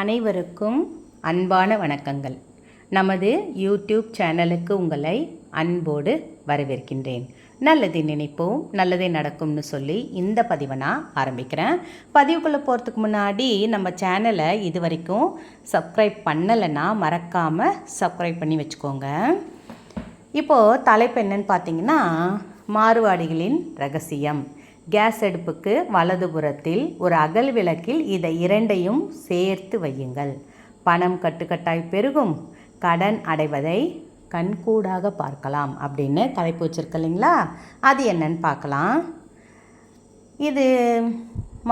அனைவருக்கும் அன்பான வணக்கங்கள். நமது யூடியூப் சேனலுக்கு உங்களை அன்போடு வரவேற்கின்றேன். நல்லதை நினைப்போம், நல்லதே நடக்கும்னு சொல்லி இந்த பதிவை நான் ஆரம்பிக்கிறேன். பதிவுக்குள்ளே போகிறதுக்கு முன்னாடி நம்ம சேனலை இது வரைக்கும் சப்ஸ்கிரைப் பண்ணலைன்னா மறக்காமல் சப்ஸ்கிரைப் பண்ணி வச்சுக்கோங்க. இப்போது தலைப்பு என்னன்னு பார்த்தீங்கன்னா, மாறுவாடிகளின் ரகசியம். கேஸ் அடுப்புக்கு வலதுபுறத்தில் ஒரு அகல் விளக்கில் இதை இரண்டையும் சேர்த்து வையுங்கள். பணம் கட்டுக்கட்டாய் பெருகும், கடன் அடைவதை கண்கூடாக பார்க்கலாம் அப்படின்னு தலைப்பு வச்சுருக்கு இல்லைங்களா? அது என்னன்னு பார்க்கலாம். இது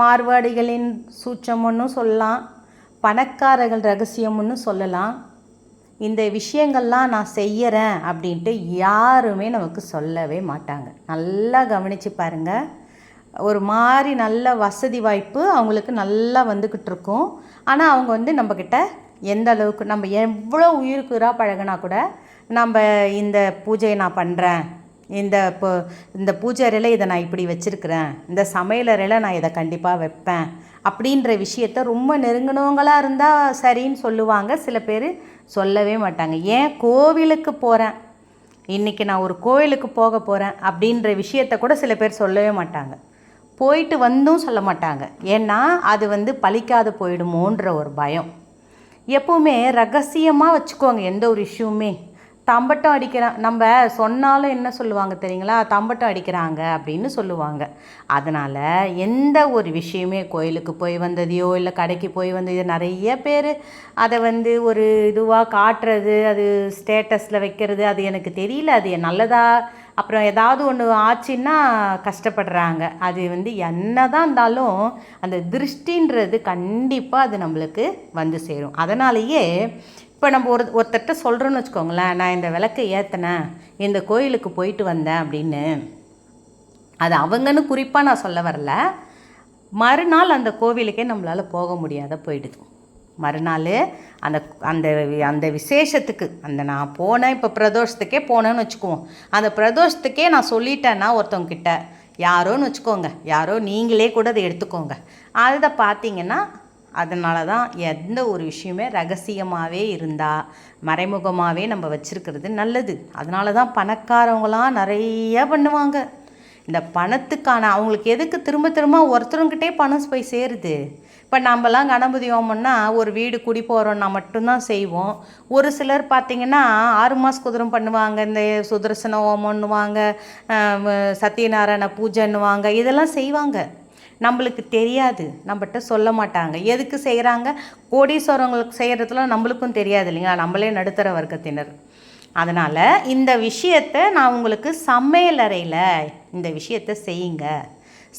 மாறுவாடிகளின் சூட்சம்னு சொல்லலாம், பணக்காரர்கள் ரகசியம்னு சொல்லலாம். இந்த விஷயங்கள்லாம் நான் செய்கிறேன் அப்படின்ட்டு யாருமே நமக்கு சொல்லவே மாட்டாங்க. நல்லா கவனித்து பாருங்கள். ஒரு மாதிரி நல்ல வசதி வாய்ப்பு அவங்களுக்கு நல்லா வந்துக்கிட்டு இருக்கும். ஆனால் அவங்க நம்மக்கிட்ட எந்த அளவுக்கு, நம்ம எவ்வளோ உயிருக்குறாக பழகினா கூட, நம்ம இந்த பூஜையை நான் பண்ணுறேன், இந்த பூஜை அறையில் இதை நான் இப்படி வச்சுருக்கிறேன், இந்த சமையலறையில் நான் இதை கண்டிப்பாக வைப்பேன் அப்படின்ற விஷயத்த ரொம்ப நெருங்கினவங்களாக இருந்தால் சரின்னு சொல்லுவாங்க. சில பேர் சொல்லவே மாட்டாங்க. ஏன் கோவிலுக்கு போகிறேன், இன்றைக்கி நான் ஒரு கோவிலுக்கு போக போகிறேன் அப்படின்ற விஷயத்த கூட சில பேர் சொல்லவே மாட்டாங்க. போயிட்டு வந்தும் சொல்ல மாட்டாங்க. ஏன்னா அது பலிக்காது போயிடுமோன்ற ஒரு பயம். எப்போவுமே ரகசியமாக வச்சுக்கோங்க. எந்த ஒரு இஷ்யூமே தம்பட்டம் அடிக்கிறான், நம்ம சொன்னாலும் என்ன சொல்லுவாங்க தெரியுங்களா, தம்பட்டம் அடிக்கிறாங்க அப்படின்னு சொல்லுவாங்க. அதனால் எந்த ஒரு விஷயமே, கோயிலுக்கு போய் வந்ததையோ இல்லை கடைக்கு போய் வந்ததையோ, நிறைய பேர் அதை ஒரு இதுவாக காட்டுறது, அது ஸ்டேட்டஸில் வைக்கிறது, அது எனக்கு தெரியல அது நல்லதா, அப்புறம் ஏதாவது ஒன்று ஆச்சுன்னா கஷ்டப்படுறாங்க. அது என்ன தான் இருந்தாலும் அந்த திருஷ்டின்றது கண்டிப்பாக அது நம்மளுக்கு சேரும். அதனாலேயே இப்போ நம்ம ஒருத்தர்கிட்ட சொல்கிறோன்னு வச்சுக்கோங்களேன், நான் இந்த விளக்கை ஏற்றினேன், இந்த கோயிலுக்கு போயிட்டு வந்தேன் அப்படின்னு, அது அவங்கன்னு குறிப்பாக நான் சொல்ல வரல. மறுநாள் அந்த கோவிலுக்கே நம்மளால் போக முடியாத போயிடுது. மறுநாள் அந்த அந்த அந்த விசேஷத்துக்கு, நான் போனேன், இப்போ பிரதோஷத்துக்கே போனேன்னு வச்சுக்குவோம், அந்த பிரதோஷத்துக்கே நான் சொல்லிட்டேன்னா ஒருத்தவங்கிட்ட, யாரோன்னு வச்சுக்கோங்க, யாரோ நீங்களே கூட அதை எடுத்துக்கோங்க, அதை பார்த்தீங்கன்னா, அதனால தான் எந்த ஒரு விஷயமே ரகசியமாகவே இருந்தால், மறைமுகமாகவே நம்ம வச்சுருக்கிறது நல்லது. அதனால தான் பணக்காரவங்களாம் நிறைய பண்ணுவாங்க. இந்த பணத்துக்கான அவங்களுக்கு எதுக்கு திரும்ப திரும்ப ஒருத்தருங்கிட்டே பணம் போய் சேருது. இப்போ நம்மலாம் கணபதி ஹோமம்னா ஒரு வீடு குடி போகிறோன்னா மட்டும்தான் செய்வோம். ஒரு சிலர் பார்த்திங்கன்னா 6 மாதம் குதிரம் பண்ணுவாங்க, இந்த சுதர்சன ஹோமம்னுவாங்க, சத்யநாராயண பூஜைன்னுவாங்க, இதெல்லாம் செய்வாங்க. நம்மளுக்கு தெரியாது, நம்மகிட்ட சொல்ல மாட்டாங்க. எதுக்கு செய்கிறாங்க, கோடீஸ்வரங்களுக்கு செய்கிறதுல நம்மளுக்கும் தெரியாது இல்லைங்களா, நம்மளே நடுத்தர வர்க்கத்தினர். அதனால் இந்த விஷயத்தை நான் உங்களுக்கு சமையலறையில் இந்த விஷயத்தை செய்யுங்க.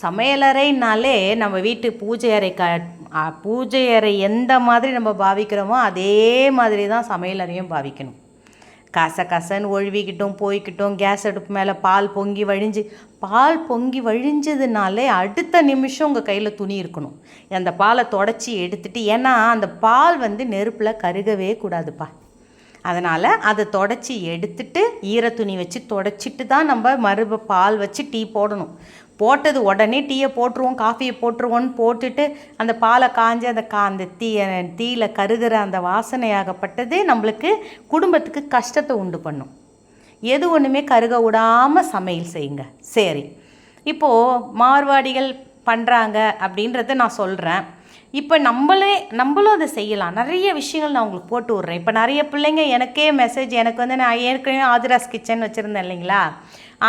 சமையலறைனாலே நம்ம வீட்டு பூஜை அறை எந்த மாதிரி நம்ம பாவிக்கிறோமோ அதே மாதிரி தான் சமையலறையும் பாவிக்கணும். கசன்னு ஒழுவிக்கிட்டும் போய்கிட்டும், கேஸ் அடுப்பு மேலே பால் பொங்கி வழிஞ்சதுனாலே அடுத்த நிமிஷம் உங்கள் கையில் துணி இருக்கணும். அந்த பாலை தொடச்சி எடுத்துகிட்டு, ஏன்னா அந்த பால் நெருப்பில் கருகவே கூடாதுப்பா. அதனால் அதை தொடச்சி எடுத்துட்டு ஈர துணி வச்சு தொடச்சிட்டு தான் நம்ம பால் வச்சு டீ போடணும். போட்டது உடனே டீயை போட்டுருவோம், காஃபியை போட்டுருவோன்னு போட்டுட்டு அந்த பாலை காஞ்சி அந்த தீயில் கருகிற அந்த வாசனையாகப்பட்டது நம்மளுக்கு குடும்பத்துக்கு கஷ்டத்தை உண்டு பண்ணும். எது ஒன்றுமே கருக விடாமல் சமையல் செய்யுங்க. சரி, இப்போது மார்வாடிகள் பண்ணுறாங்க அப்படின்றத நான் சொல்கிறேன். இப்போ நம்மளும் அதை செய்யலாம். நிறைய விஷயங்கள் நான் உங்களுக்கு போட்டு விட்றேன். இப்போ நிறைய பிள்ளைங்க எனக்கே மெசேஜ், எனக்கு நான் ஏற்கனவே ஆதிராஸ் கிச்சன் வச்சுருந்தேன் இல்லைங்களா,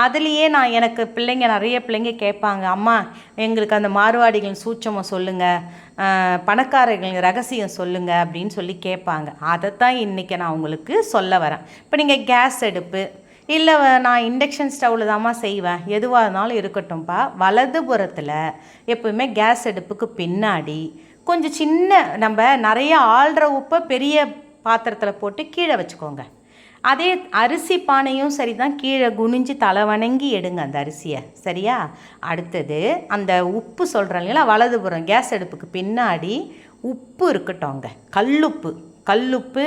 அதுலேயே எனக்கு நிறைய பிள்ளைங்க கேட்பாங்க, அம்மா எங்களுக்கு அந்த மார்வாடிகள் சூட்சமாக சொல்லுங்கள், பணக்காரர்கள் ரகசியம் சொல்லுங்கள் அப்படின்னு சொல்லி கேட்பாங்க. அதைத்தான் இன்றைக்கி நான் உங்களுக்கு சொல்ல வரேன். இப்போ நீங்கள் கேஸ் அடுப்பு இல்லை நான் இண்டக்ஷன் ஸ்டவ்வில் தாம்மா செய்வேன், எதுவாக இருந்தாலும் இருக்கட்டும்ப்பா, வலதுபுறத்தில் எப்போவுமே கேஸ் அடுப்புக்கு பின்னாடி கொஞ்சம் சின்ன, நம்ம நிறைய ஆள்ற உப்பை பெரிய பாத்திரத்தில் போட்டு கீழே வச்சுக்கோங்க. அதே அரிசி பானையும் சரி தான், கீழே குனிஞ்சு தலை வணங்கி எடுங்க அந்த அரிசியை, சரியா? அடுத்தது அந்த உப்பு சொல்கிறேன் இல்லைங்களா, வலதுபுறம் கேஸ் அடுப்புக்கு பின்னாடி உப்பு இருக்கட்டும்ங்க, கல்லுப்பு,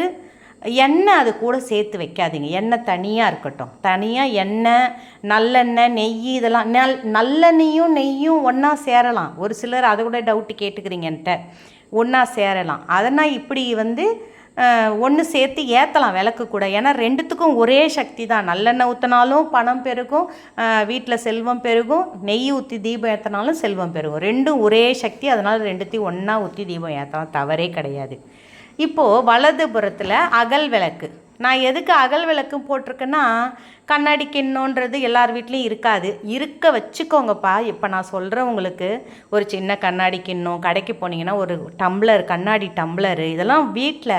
எண்ணெய் அது கூட சேர்த்து வைக்காதீங்க. எண்ணெய் தனியாக இருக்கட்டும். தனியாக எண்ணெய், நல்லெண்ணெய், நெய், இதெல்லாம் நல்லெண்ணெயும் நெய்யும் ஒன்றா சேரலாம். ஒரு சிலர் அதை கூட டவுட்டு கேட்டுக்கிறீங்க என்கிட்ட. ஒன்றா சேரலாம். அதனால் இப்படி வந்து ஒன்று சேர்த்து ஏற்றலாம் விளக்கு கூட. ஏன்னா ரெண்டுத்துக்கும் ஒரே சக்தி தான். நல்லெண்ணெய் ஊற்றினாலும் பணம் பெருகும், வீட்டில் செல்வம் பெருகும். நெய் ஊற்றி தீபம் ஏற்றினாலும் செல்வம் பெருகும். ரெண்டும் ஒரே சக்தி. அதனால் ரெண்டுத்தையும் ஒன்றா ஊற்றி தீபம் ஏற்றலாம், தவறே கிடையாது. இப்போது வலதுபுறத்தில் அகல் விளக்கு. நான் எதுக்கு அகல் விளக்கு போட்டிருக்கேன்னா, கண்ணாடி கிண்ணோன்றது எல்லார் வீட்லேயும் இருக்காது. இருக்க வச்சுக்கோங்கப்பா. இப்போ நான் சொல்கிறேன் உங்களுக்கு, ஒரு சின்ன கண்ணாடி கிண்ணம், கடைக்கு போனீங்கன்னா ஒரு டம்ளர், கண்ணாடி டம்ளரு, இதெல்லாம் வீட்டில்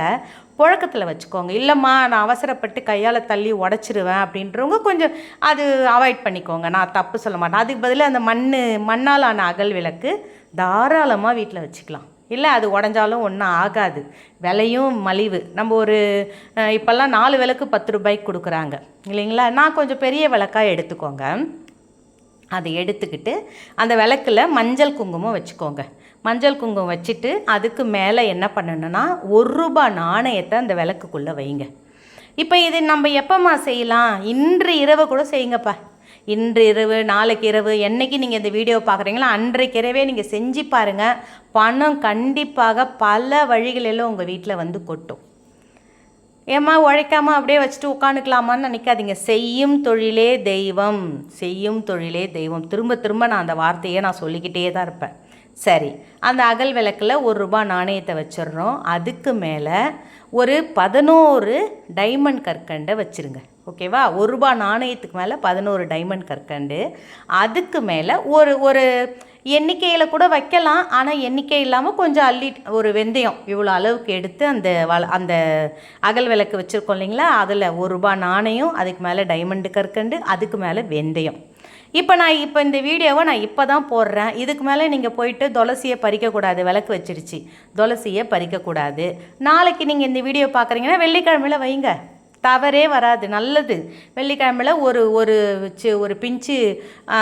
புழக்கத்தில் வச்சுக்கோங்க. இல்லைம்மா நான் அவசரப்பட்டு கையால் தள்ளி உடச்சிருவேன் அப்படின்றவங்க கொஞ்சம் அது அவாய்ட் பண்ணிக்கோங்க. நான் தப்பு சொல்ல மாட்டேன். அதுக்கு பதிலாக அந்த மண்ணால் ஆன அகல் விளக்கு தாராளமாக வீட்டில் வச்சுக்கலாம். இல்லை அது உடஞ்சாலும் ஒன்றும் ஆகாது. விலையும் மலிவு. நம்ம ஒரு இப்போல்லாம் 4 விளக்கு 10 ரூபாய்க்கு கொடுக்குறாங்க இல்லைங்களா. நான் கொஞ்சம் பெரிய விளக்காக எடுத்துக்கோங்க. அதை எடுத்துக்கிட்டு அந்த விளக்கில் மஞ்சள் குங்குமம் வச்சுக்கோங்க. மஞ்சள் குங்குமம் வச்சுட்டு அதுக்கு மேலே என்ன பண்ணணுன்னா 1 ரூபாய் நாணயத்தை அந்த விளக்குக்குள்ளே வைங்க. இப்போ இது நம்ம எப்போம்மா செய்யலாம்? இன்று இரவு கூட செய்யுங்கப்பா. இன்று இரவு, நாளைக்கு இரவு, என்றைக்கு நீங்கள் இந்த வீடியோ பார்க்குறீங்களோ அன்றைக்கு இரவே நீங்கள் செஞ்சு பாருங்கள். பணம் கண்டிப்பாக பல வழிகளெல்லாம் உங்கள் வீட்டில் வந்து கொட்டும். ஏம்மா உழைக்காமல் அப்படியே வச்சுட்டு உட்காந்துக்கலாமான்னு நினைக்காதீங்க. செய்யும் தொழிலே தெய்வம், செய்யும் தொழிலே தெய்வம். திரும்ப திரும்ப நான் அந்த வார்த்தையை நான் சொல்லிக்கிட்டே தான் இருப்பேன். சரி, அந்த அகல் விளக்கில் 1 ரூபாய் நாணயத்தை வச்சிடுறோம். அதுக்கு மேலே ஒரு 11 டைமண்ட் கற்கண்டை வச்சுருங்க. ஓகேவா? 1 ரூபாய் நாணயத்துக்கு மேலே 11 டைமண்ட் கற்கண்டு. அதுக்கு மேலே ஒரு எண்ணிக்கையில் கூட வைக்கலாம். ஆனால் எண்ணிக்கை இல்லாமல் கொஞ்சம் அள்ளி ஒரு வெந்தயம் இவ்வளோ அளவுக்கு எடுத்து அந்த அகல் விளக்கு வச்சுருக்கோம் இல்லைங்களா, அதில் 1 ரூபாய் நாணயம், அதுக்கு மேலே டைமண்டு கற்கண்டு, அதுக்கு மேலே வெந்தயம். இப்போ இந்த வீடியோவை நான் இப்போ தான் போடுறேன். இதுக்கு மேலே நீங்கள் போயிட்டு துளசியை பறிக்கக்கூடாது. விளக்கு வச்சிருச்சு, துளசியை பறிக்கக்கூடாது. நாளைக்கு நீங்கள் இந்த வீடியோ பார்க்குறீங்கன்னா வெள்ளிக்கிழமையில் வைங்க, தவறே வராது, நல்லது. வெள்ளிக்கிழமையில் ஒரு பிஞ்சு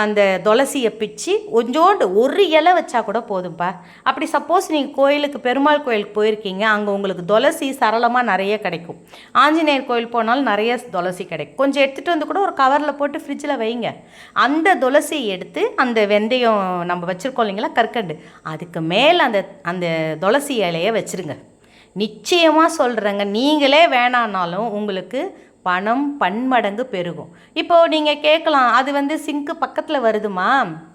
அந்த துளசியை பிச்சு கொஞ்சோண்டு ஒரு இலை வச்சா கூட போதும்ப்பா. அப்படி சப்போஸ் நீங்கள் கோயிலுக்கு, பெருமாள் கோயிலுக்கு போயிருக்கீங்க, அங்கே உங்களுக்கு துளசி சரளமாக நிறைய கிடைக்கும். ஆஞ்சநேயர் கோயில் போனாலும் நிறைய துளசி கிடைக்கும். கொஞ்சம் எடுத்துகிட்டு வந்து கூட ஒரு கவரில் போட்டு ஃப்ரிட்ஜில் வைங்க. அந்த துளசி எடுத்து அந்த வெந்தயம் நம்ம வச்சுருக்கோம் இல்லைங்களா, கற்கண்டு, அதுக்கு மேலே அந்த துளசி இலையை வச்சுருங்க. நிச்சயமாக சொல்கிறேங்க, நீங்களே வேணான்னாலும் உங்களுக்கு பணம் பன்மடங்கு பெருகும். இப்போது நீங்கள் கேட்கலாம், அது வந்து சிங்க்கு பக்கத்தில் வருதுமா,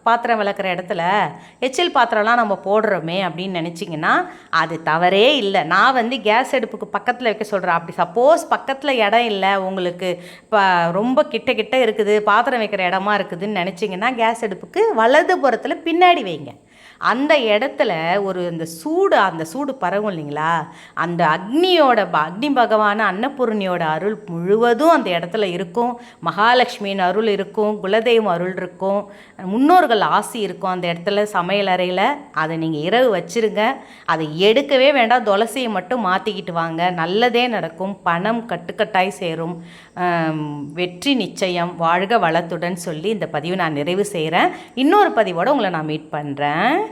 பாத்திரம் விளக்குற இடத்துல எச்சில் பாத்திரம்லாம் நம்ம போடுறோமே அப்படின்னு நினச்சிங்கன்னா அது தவறே இல்லை. நான் வந்து கேஸ் அடுப்புக்கு பக்கத்தில் வைக்க சொல்கிறேன். அப்படி சப்போஸ் பக்கத்தில் இடம் இல்லை உங்களுக்கு, இப்போ ரொம்ப கிட்ட இருக்குது, பாத்திரம் வைக்கிற இடமா இருக்குதுன்னு நினச்சிங்கன்னா கேஸ் அடுப்புக்கு வலதுபுறத்தில் பின்னாடி வைங்க. அந்த இடத்துல அந்த சூடு பரவும் இல்லைங்களா, அந்த அக்னி பகவான அன்னபூர்ணியோட அருள் முழுவதும் அந்த இடத்துல இருக்கும். மகாலட்சுமியின் அருள் இருக்கும், குலதெய்வம் அருள் இருக்கும், முன்னோர்கள் ஆசி இருக்கும் அந்த இடத்துல சமையல் அறையில். அதை நீங்கள் இரவு வச்சுருங்க. அதை எடுக்கவே வேண்டாம், துளசியை மட்டும் மாற்றிக்கிட்டு வாங்க, நல்லதே நடக்கும். பணம் கட்டுக்கட்டாய் சேரும், வெற்றி நிச்சயம். வாழ்க வளத்துடன் சொல்லி இந்த பதிவு நான் நிறைவு செய்கிறேன். இன்னொரு பதிவோடு உங்களை நான் மீட் பண்ணுறேன்.